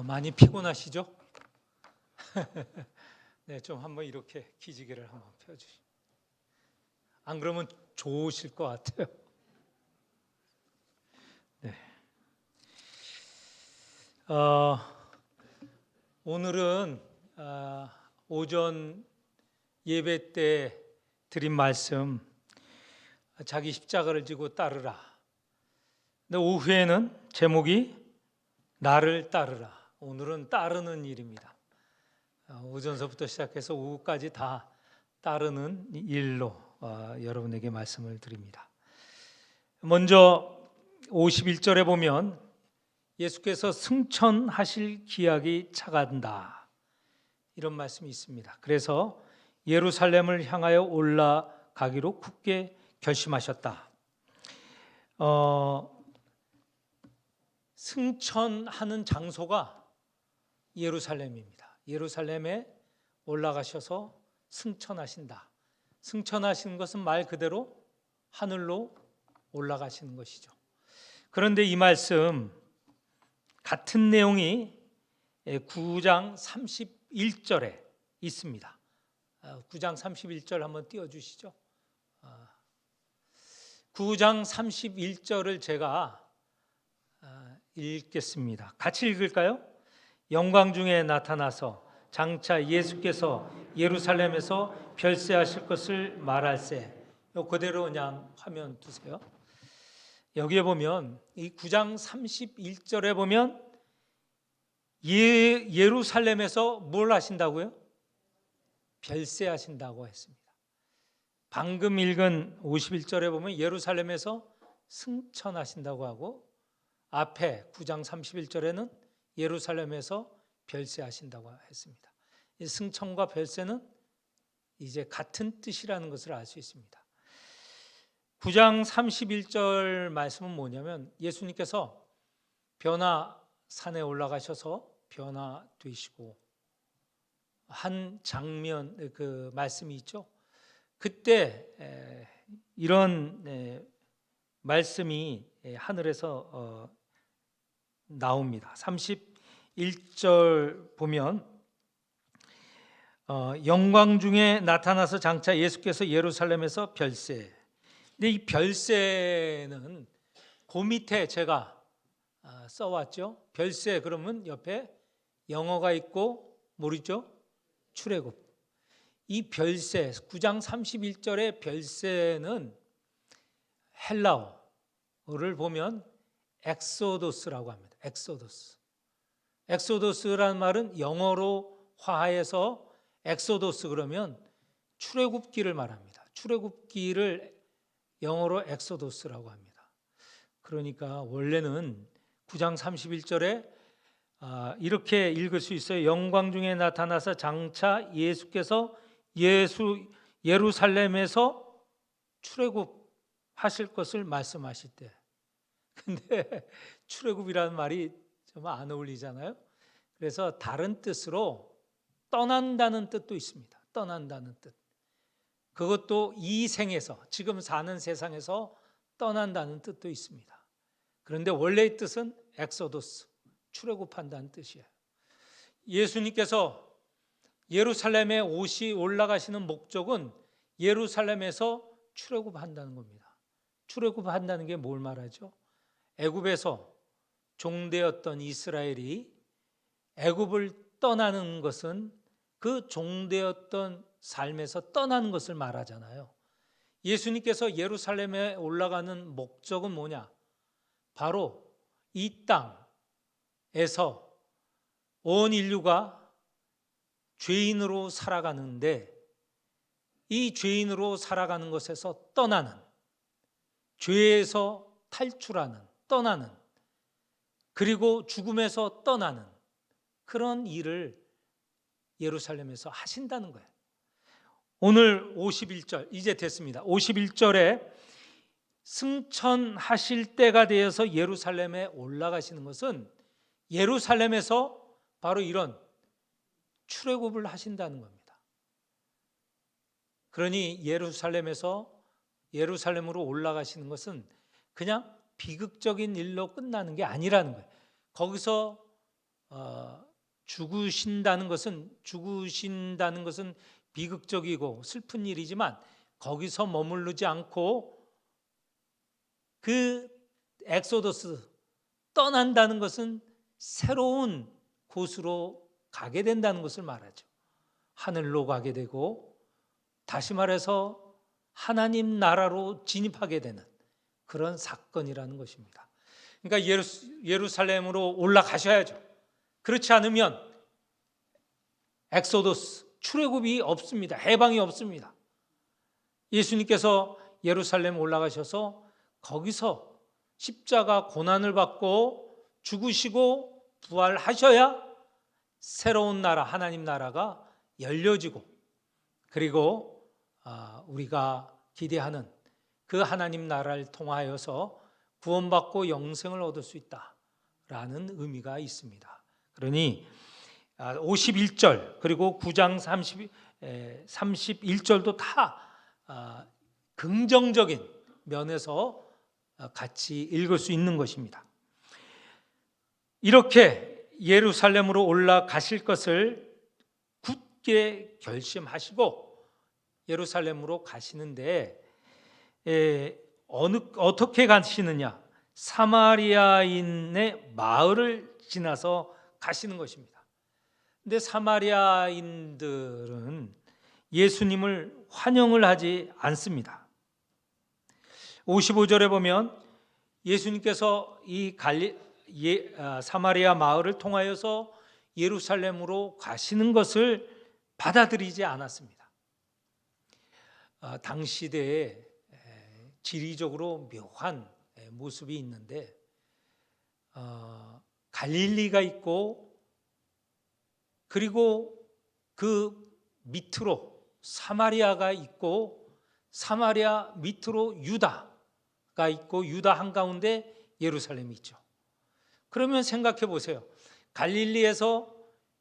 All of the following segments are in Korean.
많이 피곤하시죠? 네, 좀 한번 이렇게 기지개를 한번 펴주시죠. 안 그러면 좋으실 것 같아요. 네. 오늘은 오전 예배 때 드린 말씀, 자기 십자가를 지고 따르라. 근데 오후에는 제목이 나를 따르라. 오늘은 따르는 일입니다. 오전서부터 시작해서 오후까지 다 따르는 일로 여러분에게 말씀을 드립니다. 먼저 51절에 보면 예수께서 승천하실 기약이 차간다, 이런 말씀이 있습니다. 그래서 예루살렘을 향하여 올라가기로 굳게 결심하셨다. 승천하는 장소가 예루살렘입니다. 예루살렘에 올라가셔서 승천하신다. 승천하시는 것은 말 그대로 하늘로 올라가시는 것이죠. 그런데 이 말씀 같은 내용이 9장 31절에 있습니다. 9장 31절 한번 띄워주시죠. 9장 31절을 제가 읽겠습니다. 같이 읽을까요? 영광 중에 나타나서 장차 예수께서 예루살렘에서 별세하실 것을 말할세. 그대로 그냥 화면 두세요. 여기에 보면 이 9장 31절에 보면 예루살렘에서 뭘 하신다고요? 별세하신다고 했습니다. 방금 읽은 51절에 보면 예루살렘에서 승천하신다고 하고, 앞에 9장 31절에는 예루살렘에서 별세하신다고 했습니다. 이 승천과 별세는 이제 같은 뜻이라는 것을 알 수 있습니다. 9장 31절 말씀은 뭐냐면 예수님께서 변화산에 올라가셔서 변화되시고 한 장면, 그 말씀이 있죠. 그때 이런 말씀이 하늘에서 나옵니다. 31절 보면 영광 중에 나타나서 장차 예수께서 예루살렘에서 별세. 근데 이 별세는 그 밑에 제가 써왔죠. 별세 그러면 옆에 영어가 있고 뭐죠? 출애굽. 이 별세, 9장 31절의 별세는 헬라어를 보면 엑소도스라고 합니다. 엑소도스. 엑소도스라는 말은 영어로 화해해서 엑소도스 그러면 출애굽기를 말합니다. 출애굽기를 영어로 엑소도스라고 합니다. 그러니까 원래는 9장 31절에 이렇게 읽을 수 있어요. 영광 중에 나타나서 장차 예수께서 예루살렘에서 출애굽하실 것을 말씀하실 때. 근데 출애굽이라는 말이 좀 안 어울리잖아요. 그래서 다른 뜻으로 떠난다는 뜻도 있습니다. 떠난다는 뜻. 그것도 이 생에서, 지금 사는 세상에서 떠난다는 뜻도 있습니다. 그런데 원래의 뜻은 엑소도스, 출애굽한다는 뜻이에요. 예수님께서 예루살렘에 올라가시는 목적은 예루살렘에서 출애굽한다는 겁니다. 출애굽한다는 게 뭘 말하죠? 애굽에서 종되었던 이스라엘이 애굽을 떠나는 것은 그 종되었던 삶에서 떠나는 것을 말하잖아요. 예수님께서 예루살렘에 올라가는 목적은 뭐냐? 바로 이 땅에서 온 인류가 죄인으로 살아가는데 이 죄인으로 살아가는 것에서 떠나는, 죄에서 탈출하는, 떠나는, 그리고 죽음에서 떠나는 그런 일을 예루살렘에서 하신다는 거예요. 오늘 51절 이제 됐습니다. 51절에 승천하실 때가 되어서 예루살렘에 올라가시는 것은 예루살렘에서 바로 이런 출애굽을 하신다는 겁니다. 그러니 예루살렘으로 올라가시는 것은 그냥 비극적인 일로 끝나는 게 아니라는 거예요. 거기서 죽으신다는 것은 비극적이고 슬픈 일이지만 거기서 머무르지 않고 그 엑소더스 떠난다는 것은 새로운 곳으로 가게 된다는 것을 말하죠. 하늘로 가게 되고 다시 말해서 하나님 나라로 진입하게 되는 그런 사건이라는 것입니다. 그러니까 예루살렘으로 올라가셔야죠. 그렇지 않으면 엑소더스, 출애굽이 없습니다. 해방이 없습니다. 예수님께서 예루살렘 올라가셔서 거기서 십자가 고난을 받고 죽으시고 부활하셔야 새로운 나라, 하나님 나라가 열려지고 그리고 우리가 기대하는 그 하나님 나라를 통하여서 구원받고 영생을 얻을 수 있다라는 의미가 있습니다. 그러니 51절 그리고 9장 31절도 다 긍정적인 면에서 같이 읽을 수 있는 것입니다. 이렇게 예루살렘으로 올라가실 것을 굳게 결심하시고 예루살렘으로 가시는데 어떻게 가시느냐? 사마리아인의 마을을 지나서 가시는 것입니다. 근데 사마리아인들은 예수님을 환영을 하지 않습니다. 55절에 보면 예수님께서 이 사마리아 마을을 통하여서 예루살렘으로 가시는 것을 받아들이지 않았습니다. 당시 시대에 지리적으로 묘한 모습이 있는데 갈릴리가 있고 그리고 그 밑으로 사마리아가 있고 사마리아 밑으로 유다가 있고 유다 한가운데 예루살렘이 있죠. 그러면 생각해 보세요. 갈릴리에서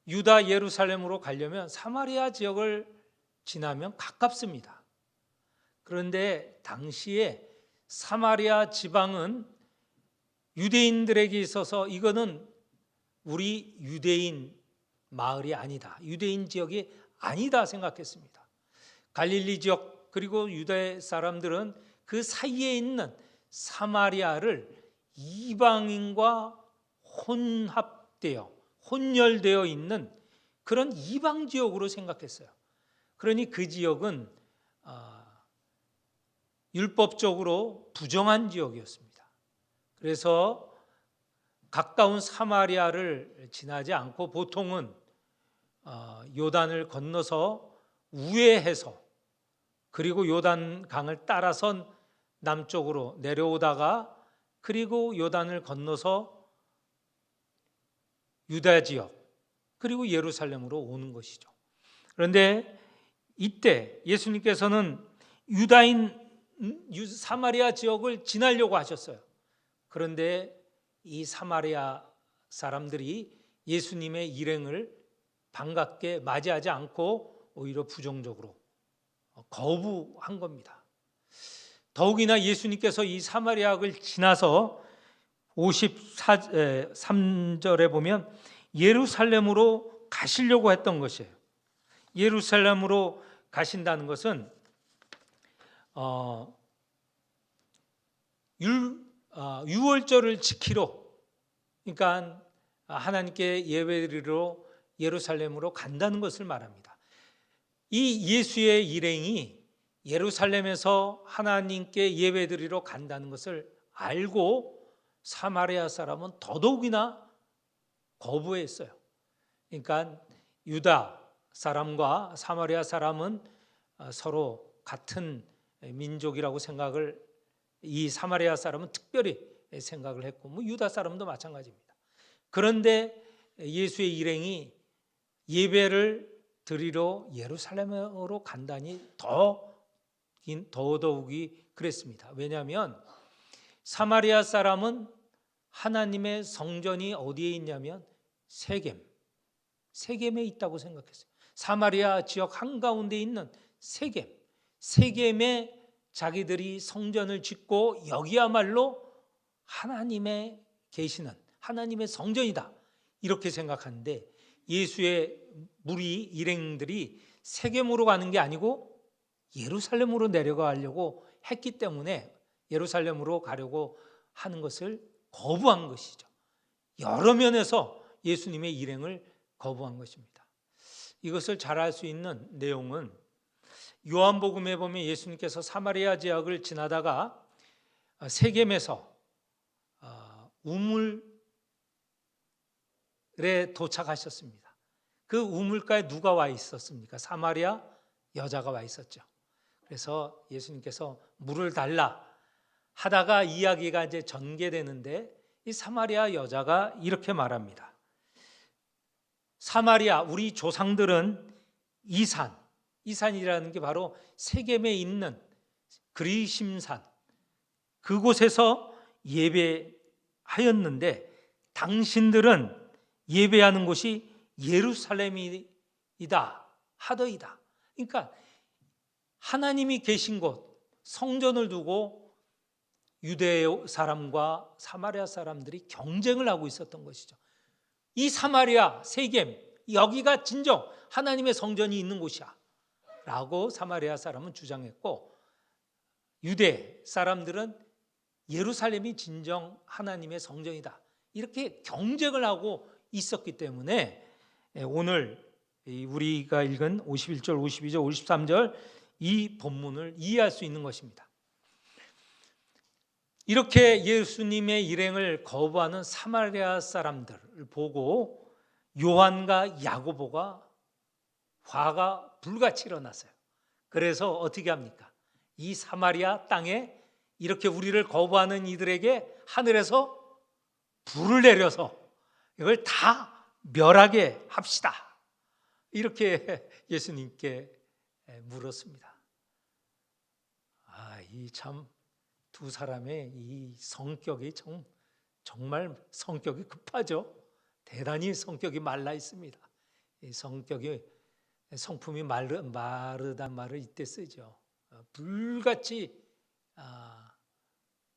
유다 예루살렘으로 가려면 사마리아 지역을 지나면 가깝습니다. 그런데 당시에 사마리아 지방은 유대인들에게 있어서 이거는 우리 유대인 마을이 아니다. 유대인 지역이 아니다 생각했습니다. 갈릴리 지역 그리고 유대 사람들은 그 사이에 있는 사마리아를 이방인과 혼혈되어 있는 그런 이방 지역으로 생각했어요. 그러니 그 지역은 율법적으로 부정한 지역이었습니다. 그래서 가까운 사마리아를 지나지 않고 보통은 요단을 건너서 우회해서 그리고 요단 강을 따라서 남쪽으로 내려오다가 그리고 요단을 건너서 유다 지역 그리고 예루살렘으로 오는 것이죠. 그런데 이때 예수님께서는 사마리아 지역을 지나려고 하셨어요. 그런데 이 사마리아 사람들이 예수님의 일행을 반갑게 맞이하지 않고 오히려 부정적으로 거부한 겁니다. 더욱이나 예수님께서 이 사마리아를 지나서 53절에 보면 예루살렘으로 가시려고 했던 것이에요. 예루살렘으로 가신다는 것은 유월절을 지키러, 그러니까 하나님께 예배드리러 예루살렘으로 간다는 것을 말합니다. 이 예수의 일행이 예루살렘에서 하나님께 예배드리러 간다는 것을 알고 사마리아 사람은 더더욱이나 거부했어요. 그러니까 유다 사람과 사마리아 사람은 서로 같은 민족이라고 생각을, 이 사마리아 사람은 특별히 생각을 했고 유다 사람도 마찬가지입니다. 그런데 예수의 일행이 예배를 드리러 예루살렘으로 간다니 더더욱이 그랬습니다. 왜냐하면 사마리아 사람은 하나님의 성전이 어디에 있냐면 세겜에 있다고 생각했어요. 사마리아 지역 한가운데 있는 세겜에 자기들이 성전을 짓고 여기야말로 하나님의 계시는 하나님의 성전이다, 이렇게 생각하는데 예수의 무리 일행들이 세겜으로 가는 게 아니고 예루살렘으로 내려가려고 했기 때문에 예루살렘으로 가려고 하는 것을 거부한 것이죠. 여러 면에서 예수님의 일행을 거부한 것입니다. 이것을 잘 알 수 있는 내용은 요한복음에 보면 예수님께서 사마리아 지역을 지나다가 세겜에서 우물에 도착하셨습니다. 그 우물가에 누가 와 있었습니까? 사마리아 여자가 와 있었죠. 그래서 예수님께서 물을 달라 하다가 이야기가 이제 전개되는데 이 사마리아 여자가 이렇게 말합니다. 사마리아, 우리 조상들은 이산이라는 게 바로 세겜에 있는 그리심산, 그곳에서 예배하였는데 당신들은 예배하는 곳이 예루살렘이다 하더이다. 그러니까 하나님이 계신 곳, 성전을 두고 유대 사람과 사마리아 사람들이 경쟁을 하고 있었던 것이죠. 이 사마리아, 세겜, 여기가 진정 하나님의 성전이 있는 곳이야 라고 사마리아 사람은 주장했고, 유대 사람들은 예루살렘이 진정 하나님의 성전이다 이렇게 경쟁을 하고 있었기 때문에 오늘 우리가 읽은 51절, 52절, 53절 이 본문을 이해할 수 있는 것입니다. 이렇게 예수님의 일행을 거부하는 사마리아 사람들을 보고 요한과 야고보가 화가 불같이 일어났어요. 그래서 어떻게 합니까? 이 사마리아 땅에 이렇게 우리를 거부하는 이들에게 하늘에서 불을 내려서 이걸 다 멸하게 합시다. 이렇게 예수님께 물었습니다. 이 참 두 사람의 이 성격이 정말 성격이 급하죠. 대단히 성격이 말라 있습니다. 이 성품이 마르단 말을 이때 쓰죠. 불같이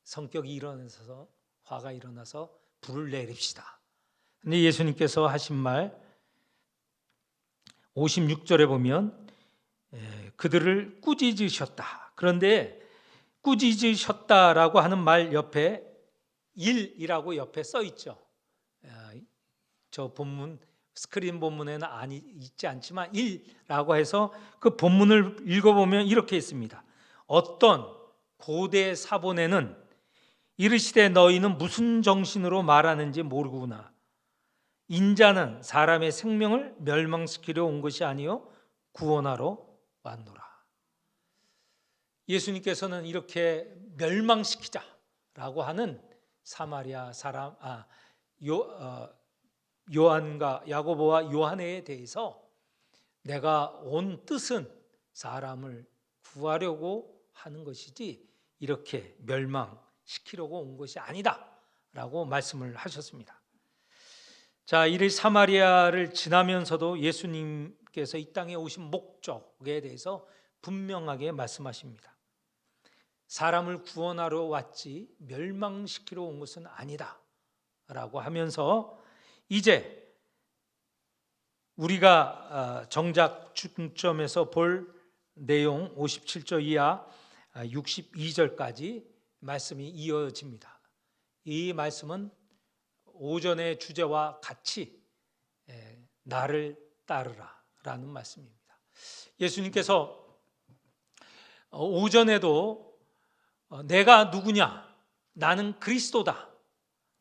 성격이 일어나서 화가 일어나서 불을 내립시다. 근데 예수님께서 하신 말 56절에 보면 그들을 꾸짖으셨다. 그런데 꾸짖으셨다라고 하는 말 옆에 일이라고 옆에 써 있죠. 저 본문 스크린 본문에는 있지 않지만 일라고 해서 그 본문을 읽어보면 이렇게 있습니다. 어떤 고대 사본에는 이르시되 너희는 무슨 정신으로 말하는지 모르구나. 인자는 사람의 생명을 멸망시키려 온 것이 아니요 구원하러 왔노라. 예수님께서는 이렇게 멸망시키자라고 하는 사마리아 사람 요한과 야고보와 요한에 대해서 내가 온 뜻은 사람을 구하려고 하는 것이지 이렇게 멸망시키려고 온 것이 아니다라고 말씀을 하셨습니다. 자, 이를 사마리아를 지나면서도 예수님께서 이 땅에 오신 목적에 대해서 분명하게 말씀하십니다. 사람을 구원하러 왔지 멸망시키러 온 것은 아니다 라고 하면서 이제 우리가 정작 중점에서 볼 내용 57절 이하 62절까지 말씀이 이어집니다. 이 말씀은 오전의 주제와 같이 나를 따르라 라는 말씀입니다. 예수님께서 오전에도 내가 누구냐? 나는 그리스도다.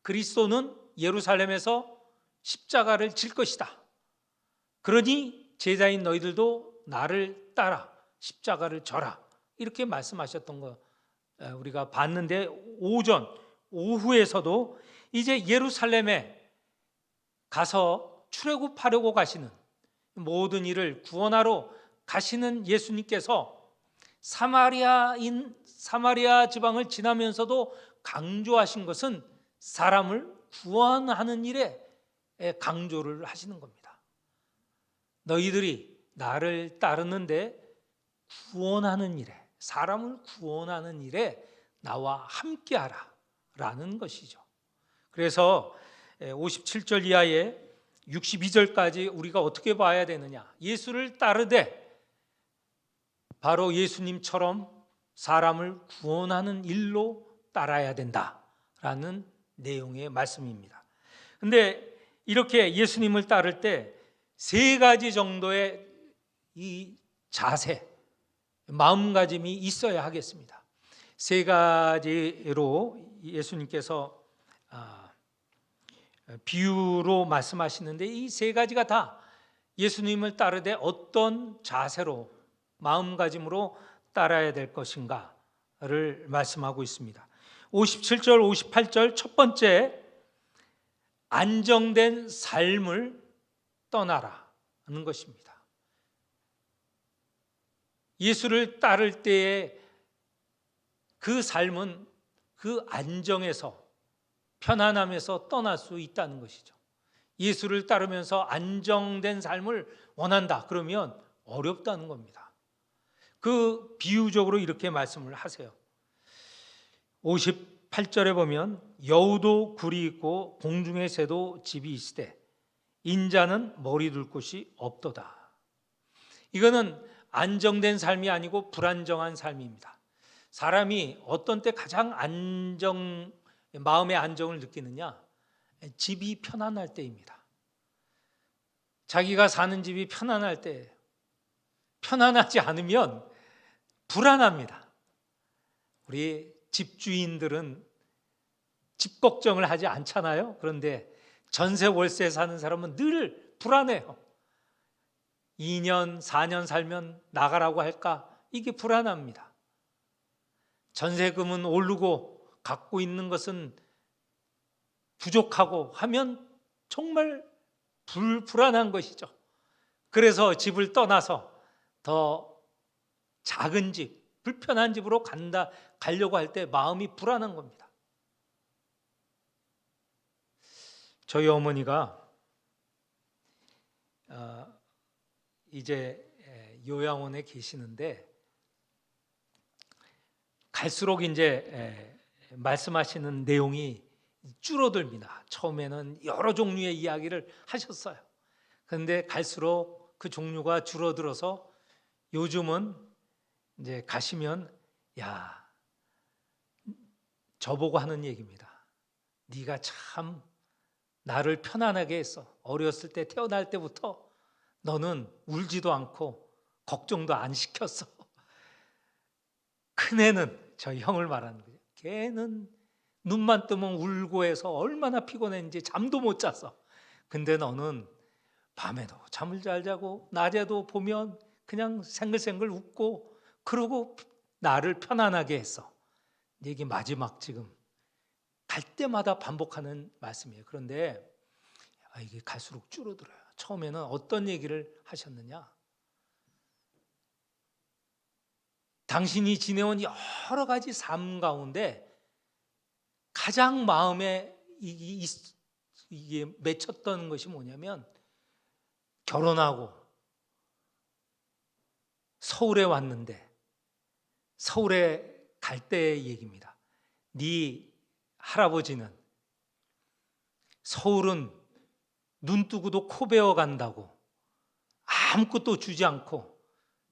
그리스도는 예루살렘에서 십자가를 질 것이다. 그러니 제자인 너희들도 나를 따라 십자가를 져라. 이렇게 말씀하셨던 거 우리가 봤는데 오전, 오후에서도 이제 예루살렘에 가서 출애굽하려고 가시는 모든 일을 구원하러 가시는 예수님께서 사마리아 지방을 지나면서도 강조하신 것은 사람을 구원하는 일에 강조를 하시는 겁니다. 너희들이 나를 따르는데 구원하는 일에, 사람을 구원하는 일에 나와 함께하라 라는 것이죠. 그래서 57절 이하에 62절까지 우리가 어떻게 봐야 되느냐? 예수를 따르되 바로 예수님처럼 사람을 구원하는 일로 따라야 된다라는 내용의 말씀입니다. 근데 이렇게 예수님을 따를 때 세 가지 정도의 이 자세, 마음가짐이 있어야 하겠습니다. 세 가지로 예수님께서 비유로 말씀하시는데 이 세 가지가 다 예수님을 따르되 어떤 자세로, 마음가짐으로 따라야 될 것인가를 말씀하고 있습니다. 57절, 58절 첫 번째, 안정된 삶을 떠나라 하는 것입니다. 예수를 따를 때의 그 삶은 그 안정에서, 편안함에서 떠날 수 있다는 것이죠. 예수를 따르면서 안정된 삶을 원한다 그러면 어렵다는 겁니다. 그 비유적으로 이렇게 말씀을 하세요. 58절에 보면 여우도 굴이 있고 공중의 새도 집이 있으되 인자는 머리 둘 곳이 없도다. 이거는 안정된 삶이 아니고 불안정한 삶입니다. 사람이 어떤 때 가장 마음의 안정을 느끼느냐? 집이 편안할 때입니다. 자기가 사는 집이 편안할 때, 편안하지 않으면 불안합니다. 우리 집주인들은 집 걱정을 하지 않잖아요. 그런데 전세 월세 사는 사람은 늘 불안해요. 2년, 4년 살면 나가라고 할까? 이게 불안합니다. 전세금은 오르고 갖고 있는 것은 부족하고 하면 정말 불안한 것이죠. 그래서 집을 떠나서 더 작은 집, 불편한 집으로 가려고 할 때 마음이 불안한 겁니다. 저희 어머니가 이제 요양원에 계시는데 갈수록 이제 말씀하시는 내용이 줄어듭니다. 처음에는 여러 종류의 이야기를 하셨어요. 그런데 갈수록 그 종류가 줄어들어서 요즘은 이제 가시면 야, 저보고 하는 얘기입니다. 네가 참 나를 편안하게 했어. 어렸을 때 태어날 때부터 너는 울지도 않고 걱정도 안 시켰어. 큰애는 저희 형을 말하는 거죠. 걔는 눈만 뜨면 울고 해서 얼마나 피곤했는지 잠도 못 잤어. 근데 너는 밤에도 잠을 잘 자고 낮에도 보면 그냥 생글생글 웃고 그러고 나를 편안하게 했어. 이게 마지막 지금 갈 때마다 반복하는 말씀이에요. 그런데 이게 갈수록 줄어들어요. 처음에는 어떤 얘기를 하셨느냐? 당신이 지내온 여러 가지 삶 가운데 가장 마음에 이게 맺혔던 것이 뭐냐면 결혼하고 서울에 왔는데 서울에 갈 때의 얘기입니다. 네 할아버지는 서울은 눈 뜨고도 코 베어 간다고 아무것도 주지 않고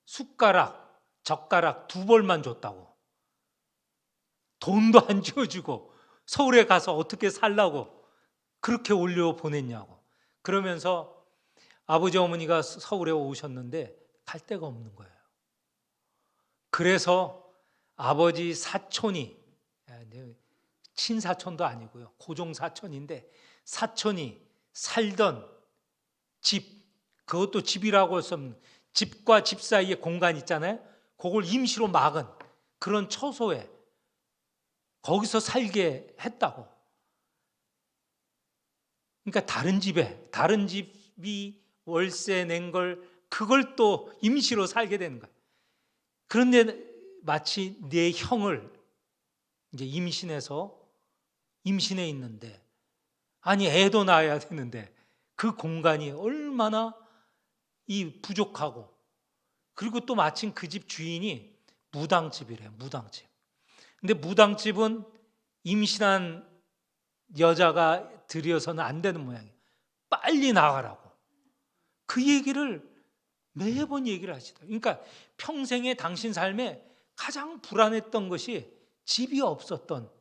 숟가락, 젓가락 2벌만 줬다고 돈도 안 지어주고 서울에 가서 어떻게 살라고 그렇게 올려 보냈냐고. 그러면서 아버지 어머니가 서울에 오셨는데 갈 데가 없는 거예요. 그래서 아버지 사촌이, 친사촌도 아니고요, 고종사촌인데 사촌이 살던 집, 그것도 집이라고 할 수 없는 집과 집 사이에 공간 있잖아요. 그걸 임시로 막은 그런 처소에 거기서 살게 했다고. 그러니까 다른 집이 월세 낸 걸 그걸 또 임시로 살게 되는 거예요. 그런데 마치 내 형을 이제 임신해 있는데, 아니 애도 낳아야 되는데 그 공간이 얼마나 부족하고, 그리고 또 마침 그 집 주인이 무당집이래요. 무당집. 근데 무당집은 임신한 여자가 들여서는 안 되는 모양이에요. 빨리 나가라고. 그 얘기를 매번 얘기를 하시더라고요. 그러니까 평생에 당신 삶에 가장 불안했던 것이 집이 없었던,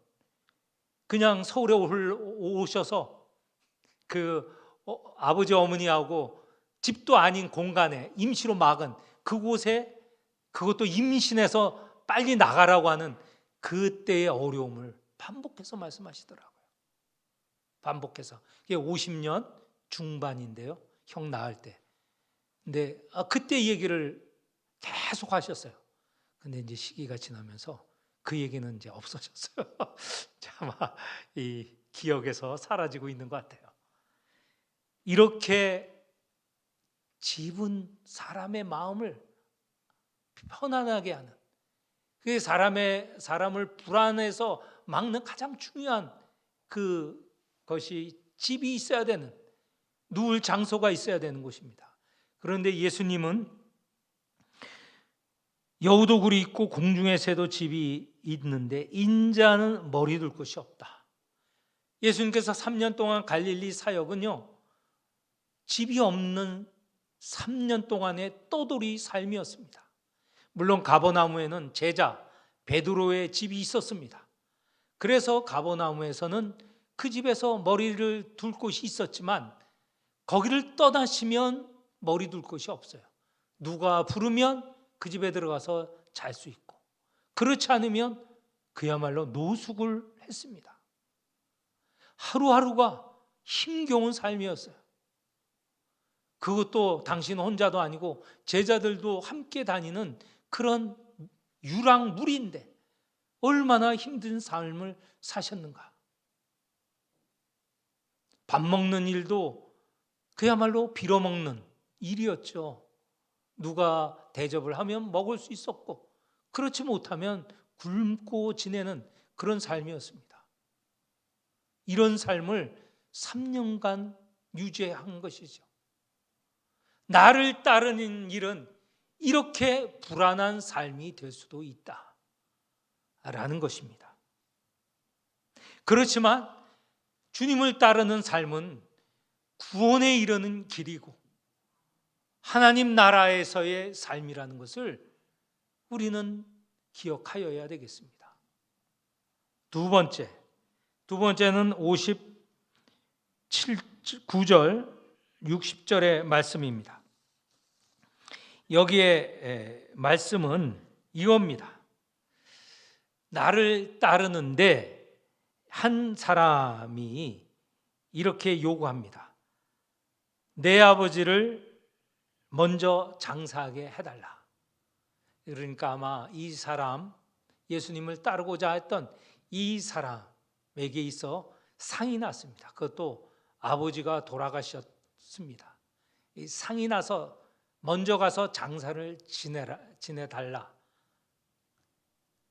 그냥 서울에 오셔서 아버지 어머니하고 집도 아닌 공간에 임시로 막은 그곳에, 그것도 임신해서 빨리 나가라고 하는 그때의 어려움을 반복해서 말씀하시더라고요. 반복해서. 이게 50년 중반인데요. 형 낳을 때. 근데 그때 얘기를 계속 하셨어요. 근데 이제 시기가 지나면서 그 얘기는 이제 없어졌어요. 아마 이 기억에서 사라지고 있는 것 같아요. 이렇게 집은 사람의 마음을 편안하게 하는, 그게 사람을 불안해서 막는 가장 중요한 그것이 집이 있어야 되는, 누울 장소가 있어야 되는 곳입니다. 그런데 예수님은 여우도 굴이 있고 공중의 새도 집이 있는데 인자는 머리 둘 곳이 없다. 예수님께서 3년 동안 갈릴리 사역은요, 집이 없는 3년 동안의 떠돌이 삶이었습니다. 물론 가버나움에는 제자 베드로의 집이 있었습니다. 그래서 가버나움에서는 그 집에서 머리를 둘 곳이 있었지만 거기를 떠나시면 머리 둘 곳이 없어요. 누가 부르면 그 집에 들어가서 잘 수 있고, 그렇지 않으면 그야말로 노숙을 했습니다. 하루하루가 힘겨운 삶이었어요. 그것도 당신 혼자도 아니고 제자들도 함께 다니는 그런 유랑물인데 얼마나 힘든 삶을 사셨는가. 밥 먹는 일도 그야말로 빌어먹는 일이었죠. 누가 대접을 하면 먹을 수 있었고, 그렇지 못하면 굶고 지내는 그런 삶이었습니다. 이런 삶을 3년간 유지한 것이죠. 나를 따르는 일은 이렇게 불안한 삶이 될 수도 있다라는 것입니다. 그렇지만 주님을 따르는 삶은 구원에 이르는 길이고 하나님 나라에서의 삶이라는 것을 우리는 기억하여야 되겠습니다. 두 번째는 59절 60절의 말씀입니다. 여기에 말씀은 이겁니다. 나를 따르는데 한 사람이 이렇게 요구합니다. 내 아버지를 먼저 장사하게 해달라. 그러니까 아마 이 사람, 예수님을 따르고자 했던 이 사람에게 있어 상이 났습니다. 그것도 아버지가 돌아가셨습니다. 이 상이 나서 먼저 가서 장사를 지내달라.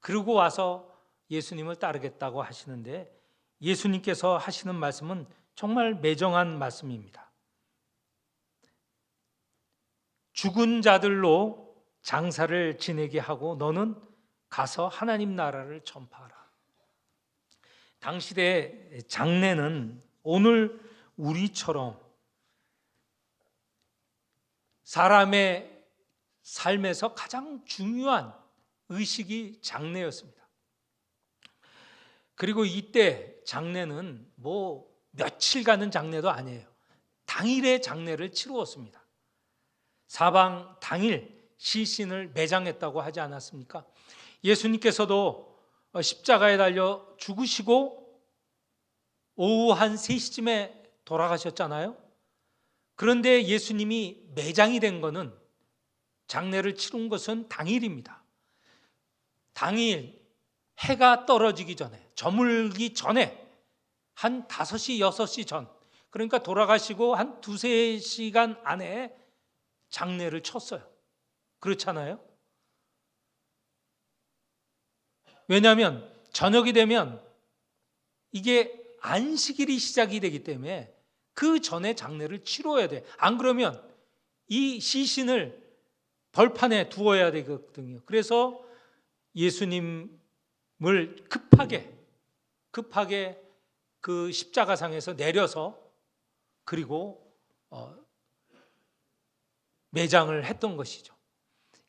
그러고 와서 예수님을 따르겠다고 하시는데, 예수님께서 하시는 말씀은 정말 매정한 말씀입니다. 죽은 자들로 장사를 지내게 하고 너는 가서 하나님 나라를 전파하라. 당시의 장례는 오늘 우리처럼 사람의 삶에서 가장 중요한 의식이 장례였습니다. 그리고 이때 장례는 뭐 며칠간은 장례도 아니에요. 당일의 장례를 치루었습니다. 사방 당일 시신을 매장했다고 하지 않았습니까? 예수님께서도 십자가에 달려 죽으시고 오후 한 3시쯤에 돌아가셨잖아요. 그런데 예수님이 매장이 된 것은, 장례를 치룬 것은 당일입니다. 당일 해가 떨어지기 전에, 저물기 전에 한 5시, 6시 전, 그러니까 돌아가시고 한 2-3시간 안에 장례를 쳤어요. 그렇잖아요? 왜냐하면 저녁이 되면 이게 안식일이 시작이 되기 때문에 그 전에 장례를 치러야 돼. 안 그러면 이 시신을 벌판에 두어야 되거든요. 그래서 예수님을 급하게 그 십자가상에서 내려서, 그리고 매장을 했던 것이죠.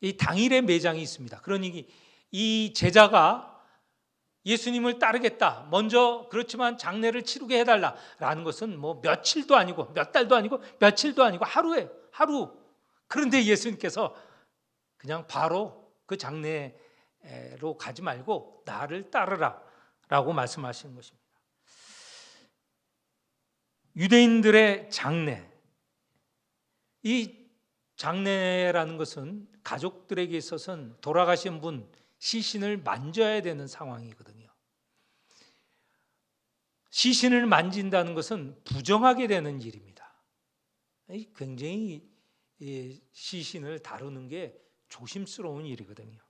이 당일에 매장이 있습니다. 그러니 이 제자가 예수님을 따르겠다, 먼저 그렇지만 장례를 치르게 해달라라는 것은 뭐 며칠도 아니고 몇 달도 아니고 며칠도 아니고 하루예요. 하루. 그런데 예수님께서 그냥 바로 그 장례로 가지 말고 나를 따르라 라고 말씀하시는 것입니다. 유대인들의 장례, 이 장례라는 것은 가족들에게 있어서는 돌아가신 분 시신을 만져야 되는 상황이거든요. 시신을 만진다는 것은 부정하게 되는 일입니다. 굉장히 시신을 다루는 게 조심스러운 일이거든요.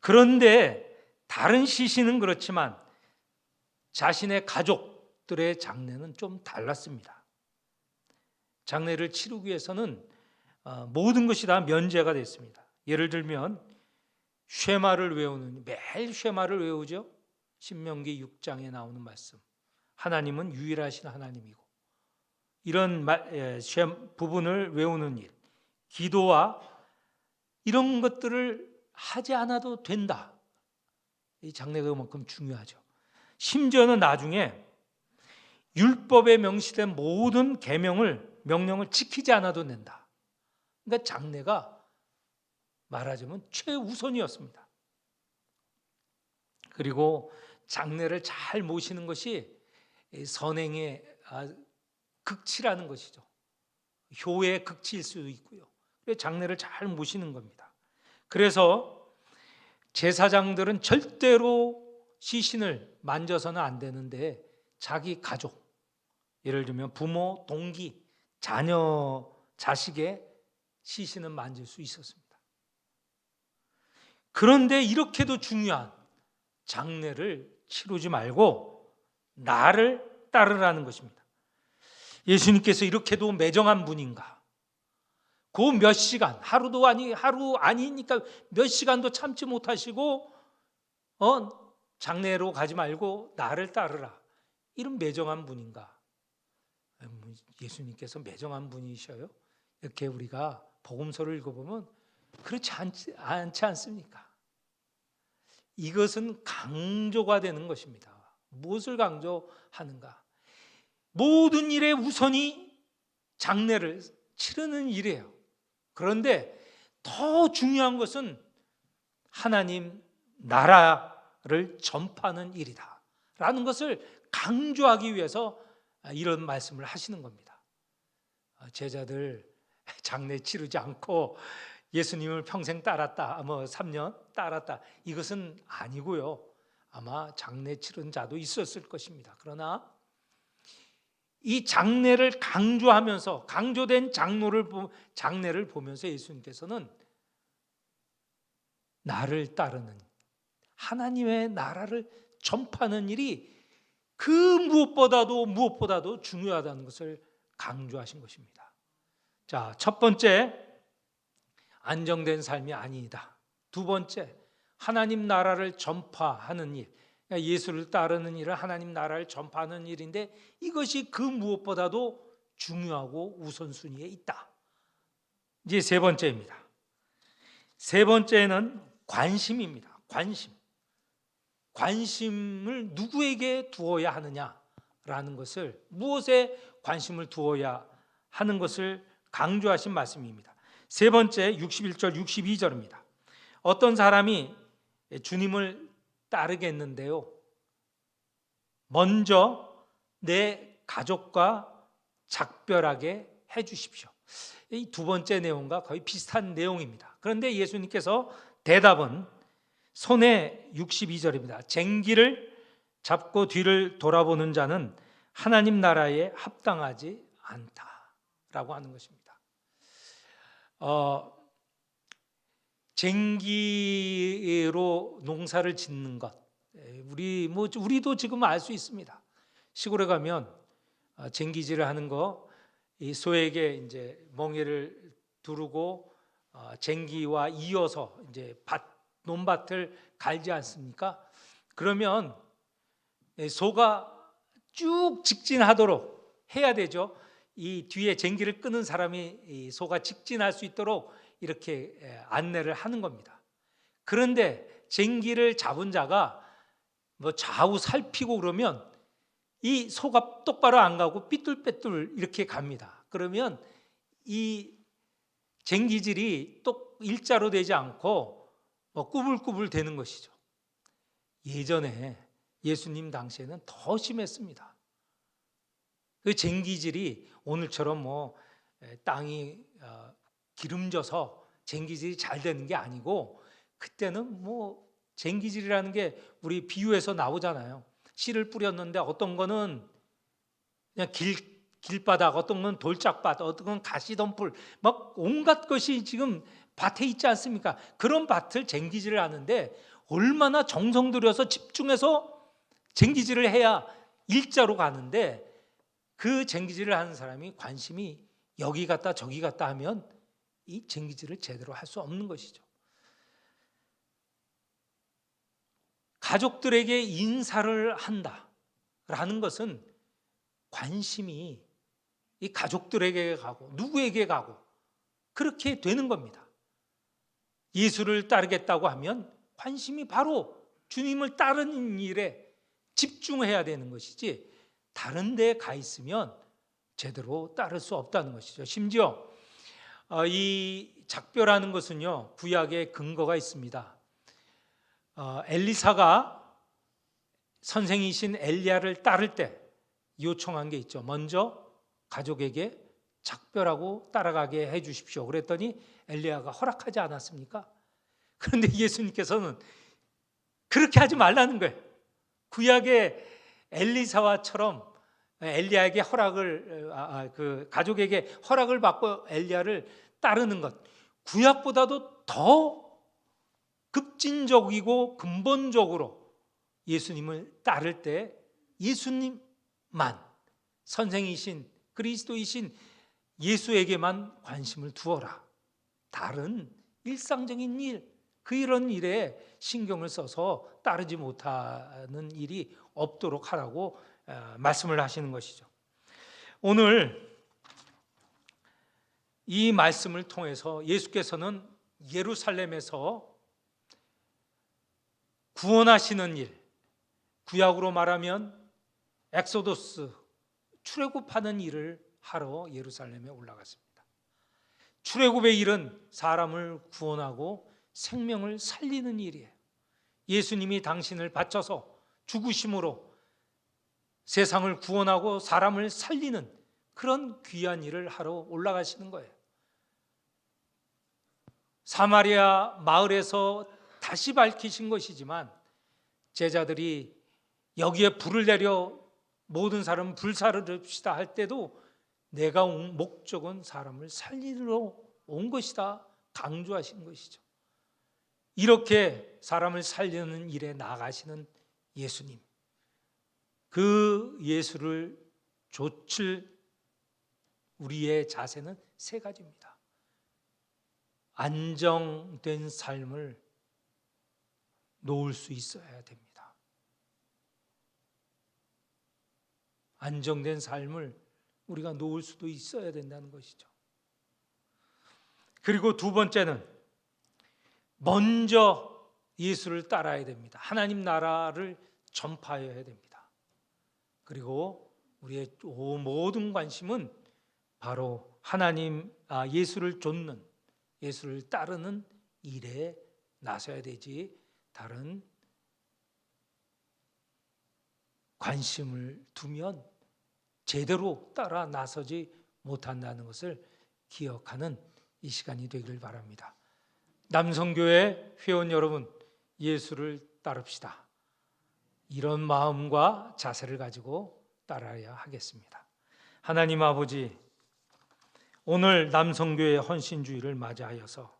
그런데 다른 시신은 그렇지만 자신의 가족들의 장례는 좀 달랐습니다. 장례를 치르기 위해서는 모든 것이 다 면제가 됐습니다. 예를 들면 쉐마를 외우는, 매일 쉐마를 외우죠. 신명기 6장에 나오는 말씀, 하나님은 유일하신 하나님이고, 이런 부분을 외우는 일, 기도와 이런 것들을 하지 않아도 된다. 이 장례가 그만큼 중요하죠. 심지어는 나중에 율법에 명시된 모든 명령을 지키지 않아도 된다. 그러니까 장례가 말하자면 최우선이었습니다. 그리고 장례를 잘 모시는 것이 선행의 극치라는 것이죠. 효의 극치일 수도 있고요. 장례를 잘 모시는 겁니다. 그래서 제사장들은 절대로 시신을 만져서는 안 되는데 자기 가족, 예를 들면 부모, 동기, 자녀, 자식의 시신은 만질 수 있었습니다. 그런데 이렇게도 중요한 장례를 치르지 말고 나를 따르라는 것입니다. 예수님께서 이렇게도 매정한 분인가? 그 몇 시간, 하루 아니니까 몇 시간도 참지 못하시고 장례로 가지 말고 나를 따르라. 이런 매정한 분인가? 예수님께서 매정한 분이셔요? 이렇게 우리가 복음서를 읽어보면 그렇지 않지 않습니까? 이것은 강조가 되는 것입니다. 무엇을 강조하는가? 모든 일의 우선이 장례를 치르는 일이에요. 그런데 더 중요한 것은 하나님 나라를 전파하는 일이다 라는 것을 강조하기 위해서 이런 말씀을 하시는 겁니다. 제자들 장례 치르지 않고 예수님을 평생 따랐다, 3년 따랐다, 이것은 아니고요. 아마 장례 치른 자도 있었을 것입니다. 그러나 이 장례를 강조하면서 강조된 장례를 보면서 예수님께서는 나를 따르는 하나님의 나라를 전파하는 일이 그 무엇보다도 중요하다는 것을 강조하신 것입니다. 자, 첫 번째, 안정된 삶이 아니다. 두 번째, 하나님 나라를 전파하는 일, 그러니까 예수를 따르는 일은 하나님 나라를 전파하는 일인데 이것이 그 무엇보다도 중요하고 우선순위에 있다. 이제 세 번째입니다. 세 번째는 관심입니다. 관심을 누구에게 두어야 하느냐라는 것을, 무엇에 관심을 두어야 하는 것을 강조하신 말씀입니다. 세 번째 61절 62절입니다. 어떤 사람이 주님을 따르겠는데요, 먼저 내 가족과 작별하게 해 주십시오. 이 두 번째 내용과 거의 비슷한 내용입니다. 그런데 예수님께서 대답은 손에 62절입니다. 쟁기를 잡고 뒤를 돌아보는 자는 하나님 나라에 합당하지 않다라고 하는 것입니다. 쟁기로 농사를 짓는 것, 우리도 지금 알 수 있습니다. 시골에 가면 쟁기질을 하는 거, 이 소에게 이제 멍에를 두르고 쟁기와 이어서 이제 논밭을 갈지 않습니까? 그러면 소가 쭉 직진하도록 해야 되죠. 이 뒤에 쟁기를 끄는 사람이 이 소가 직진할 수 있도록 이렇게 안내를 하는 겁니다. 그런데 쟁기를 잡은 자가 뭐 좌우 살피고 그러면 이 소가 똑바로 안 가고 삐뚤빼뚤 이렇게 갑니다. 그러면 이 쟁기질이 또 일자로 되지 않고 뭐 꾸불꾸불 되는 것이죠. 예전에 예수님 당시에는 더 심했습니다. 그 쟁기질이 오늘처럼 뭐 땅이 기름져서 쟁기질이 잘 되는 게 아니고, 그때는 뭐 쟁기질이라는 게 우리 비유에서 나오잖아요. 씨를 뿌렸는데 어떤 거는 그냥 길바닥, 어떤 건 돌짝밭, 어떤 건 가시덤불, 막 온갖 것이 지금 밭에 있지 않습니까? 그런 밭을 쟁기질을 하는데 얼마나 정성 들여서 집중해서 쟁기질을 해야 일자로 가는데, 그 쟁기질을 하는 사람이 관심이 여기 갔다 저기 갔다 하면 이 쟁기질을 제대로 할 수 없는 것이죠. 가족들에게 인사를 한다라는 것은 관심이 이 가족들에게 가고 누구에게 가고 그렇게 되는 겁니다. 예수를 따르겠다고 하면 관심이 바로 주님을 따르는 일에 집중해야 되는 것이지, 다른 데에 가 있으면 제대로 따를 수 없다는 것이죠. 심지어 이 작별하는 것은요, 구약의 근거가 있습니다. 엘리사가 선생이신 엘리야를 따를 때 요청한 게 있죠. 먼저 가족에게 작별하고 따라가게 해 주십시오. 그랬더니 엘리야가 허락하지 않았습니까? 그런데 예수님께서는 그렇게 하지 말라는 거예요. 구약의 엘리사와처럼 엘리야에게 허락을 그 가족에게 허락을 받고 엘리야를 따르는 것, 구약보다도 더 급진적이고 근본적으로 예수님을 따를 때 예수님만, 선생이신 그리스도이신 예수에게만 관심을 두어라. 다른 일상적인 일, 이런 일에 신경을 써서 따르지 못하는 일이 없도록 하라고 말씀을 하시는 것이죠. 오늘 이 말씀을 통해서 예수께서는 예루살렘에서 구원하시는 일, 구약으로 말하면 엑소도스, 출애굽하는 일을 하러 예루살렘에 올라갔습니다. 출애굽의 일은 사람을 구원하고 생명을 살리는 일이에요. 예수님이 당신을 바쳐서 죽으심으로 세상을 구원하고 사람을 살리는 그런 귀한 일을 하러 올라가시는 거예요. 사마리아 마을에서 다시 밝히신 것이지만 제자들이 여기에 불을 내려 모든 사람 불사르릅시다 할 때도 내가 온 목적은 사람을 살리러 온 것이다 강조하신 것이죠. 이렇게 사람을 살리는 일에 나가시는 예수님, 그 예수를 좇을 우리의 자세는 세 가지입니다. 안정된 삶을 놓을 수 있어야 됩니다. 안정된 삶을 우리가 놓을 수도 있어야 된다는 것이죠. 그리고 두 번째는 먼저 예수를 따라야 됩니다. 하나님 나라를 전파해야 됩니다. 그리고 우리의 모든 관심은 바로 예수를 좇는, 예수를 따르는 일에 나서야 되지, 다른 관심을 두면 제대로 따라 나서지 못한다는 것을 기억하는 이 시간이 되길 바랍니다. 남성교회 회원 여러분, 예수를 따릅시다. 이런 마음과 자세를 가지고 따라야 하겠습니다. 하나님 아버지, 오늘 남성교회 헌신주의를 맞이하여서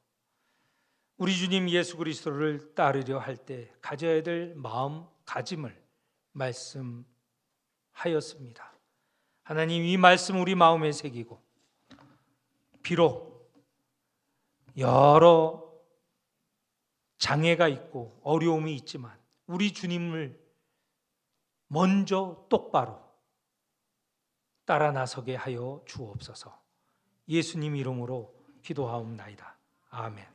우리 주님 예수 그리스도를 따르려 할 때 가져야 될 마음가짐을 말씀하였습니다. 하나님, 이 말씀 우리 마음에 새기고, 비록 여러 장애가 있고 어려움이 있지만 우리 주님을 먼저 똑바로 따라 나서게 하여 주옵소서. 예수님 이름으로 기도하옵나이다. 아멘.